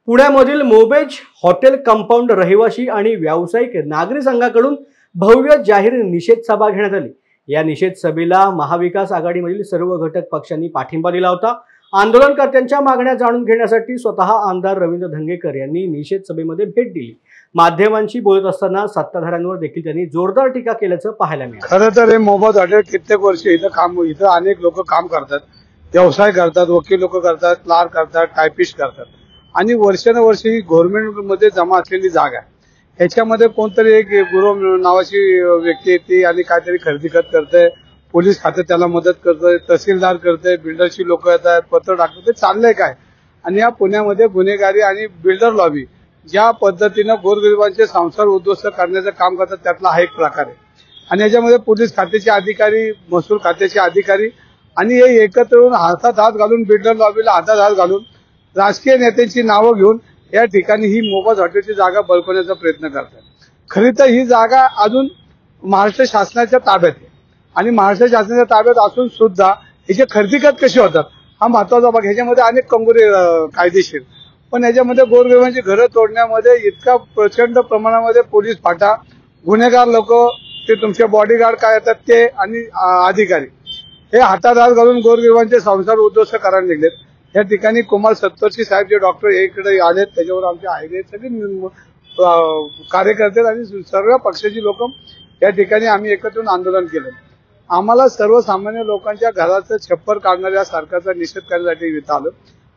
पुण्यामधील मोबेज hotel compound रहिवासी आणि व्यावसायिक नागरी संघाकडून भव्य जाहीर निषेध सभा घेण्यात आली। या निषेध सभेला महाविकास आघाडीमधील सर्व घटक पक्षांनी पाठिंबा दिला होता। आंदोलनकर्त्यांच्या मागण्या जाणून घेण्यासाठी स्वतः आमदार रवींद्र धंगेकर यांनी निषेध सभेमध्ये भेट दिली। माध्यमांशी बोलत असताना सत्ताधाऱ्यांवर देखील त्यांनी जोरदार टीका केल्याचं पाहायला मिळालं। खरं तर हे मोबेज हॉटेल कित्येक वर्ष इथं अनेक लोक काम करतात, व्यवसाय करतात, वकील लोक करतात, क्लार्क करतात, टायपिस्ट करतात आणि वर्षानुवर्षे ही गव्हर्नमेंट मध्ये जमा असलेली जागा आहे। ह्याच्यामध्ये कोणतरी एक गुरु नावाची व्यक्ती येते आणि काहीतरी खरेदी करते, पोलीस खाते त्याला मदत करतोय, तहसीलदार करतोय, बिल्डरची लोक येतात, पत्र टाकतात, ते चाललंय काय? आणि या पुण्यामध्ये गुन्हेगारी आणि बिल्डर लॉबी ज्या पद्धतीनं गोरगरिबांचे संसार उद्ध्वस्त करण्याचं काम करतात त्यातला हा एक प्रकार आहे। आणि याच्यामध्ये पोलीस खात्याचे अधिकारी, महसूल खात्याचे अधिकारी आणि हे एकत्र येऊन हातात हात घालून बिल्डर लॉबीला हातात हात घालून राजकीय नेत्यांची नावं घेऊन या ठिकाणी ही मोबेज हॉटेलची जागा बळकवण्याचा प्रयत्न करतात। खरी तर ही जागा अजून महाराष्ट्र शासनाच्या ताब्यात आहे आणि महाराष्ट्र शासनाच्या ताब्यात असून सुद्धा हिचे खरेदी खत कसे होतात हा महत्वाचा भाग। ह्याच्यामध्ये अनेक कंगोरे कायदेशीर, पण याच्यामध्ये गोरगरिबांची घरं तोडण्यामध्ये इतका प्रचंड प्रमाणामध्ये पोलीस फाटा, गुन्हेगार लोक, ते तुमचे बॉडीगार्ड काय येतात ते आणि अधिकारी हे हातात हात घालून गोरगरिबांचे संसार उद्ध्वस्त करायला निघलेत। या ठिकाणी कुमार सत्तरशी साहेब जे डॉक्टर इकडे आलेत, त्याच्यावर आमचे आयडे सगळे कार्यकर्ते आणि सर्व पक्षाची लोक या ठिकाणी आम्ही एकत्र येऊन आंदोलन केलं। आम्हाला सर्वसामान्य लोकांच्या घराचं छप्पर काढणाऱ्या सरकारचा निषेध करण्यासाठी इथं आलो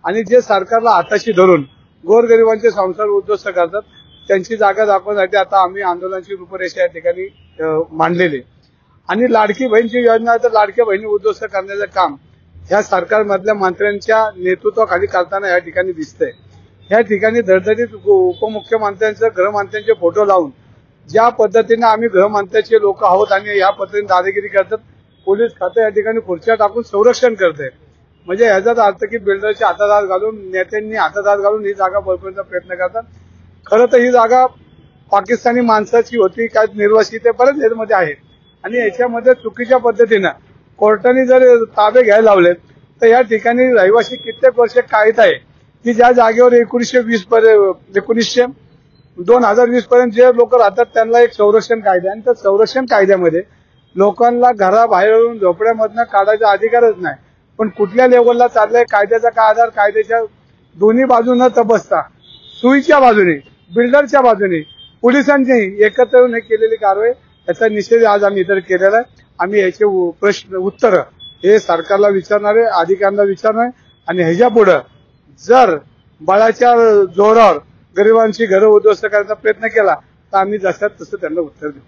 आणि जे सरकारला हाताशी धरून गोरगरिबांचे संसार उद्ध्वस्त करतात त्यांची जागा दाखवण्यासाठी आता आम्ही आंदोलनाची रूपरेषा या ठिकाणी मांडलेली। आणि लाडकी बहीणची योजना तर लाडक्या बहिणी उद्ध्वस्त करण्याचं काम या सरकारमधल्या मंत्र्यांच्या नेतृत्वाखाली करताना या ठिकाणी दिसतंय। या ठिकाणी धडधडीत उपमुख्यमंत्र्यांचं, गृहमंत्र्यांचे फोटो लावून ज्या पद्धतीने आम्ही गृहमंत्र्याचे लोक आहोत आणि या पद्धतीने दादागिरी करतात, पोलीस खातं या ठिकाणी खुर्च्या टाकून संरक्षण करते। म्हणजे याचाच अर्थ की बिल्डरच्या हातात हात घालून, नेत्यांनी हातात हात घालून ही जागा बळकवण्याचा प्रयत्न करतात। खरं तर ही जागा पाकिस्तानी माणसाची होती, काय निर्वासित बरेच यामध्ये आहेत आणि याच्यामध्ये चुकीच्या पद्धतीनं कोर्टाने जर ताबे घ्यायला लावले तर या ठिकाणी रहिवासी कित्येक वर्ष कायदा आहे की ज्या जागेवर 2020 पर्यंत जे लोक राहतात त्यांना एक संरक्षण कायदा आहे आणि त्या संरक्षण कायद्यामध्ये लोकांना घराबाहेरून झोपड्यामधनं काढायचा अधिकारच नाही। पण कुठल्या लेवलला चाललाय कायद्याचा काय आधार? कायद्याच्या दोन्ही बाजूनं तपासता सुईच्या बाजूने, बिल्डरच्या बाजूने, पोलिसांनी एकत्र येऊन केलेली कारवाई, याचा निषेध आज आम्ही इतर केलेला आहे। आम्ही याचे प्रश्न उत्तर हे सरकारला विचारणार आहे, अधिकाऱ्यांना विचारणार आहे आणि ह्याच्या पुढे जर बळाच्या जोरावर गरिबांची घरं उद्ध्वस्त करण्याचा प्रयत्न केला तर आम्ही जसं तसं त्यांना उत्तर देऊ।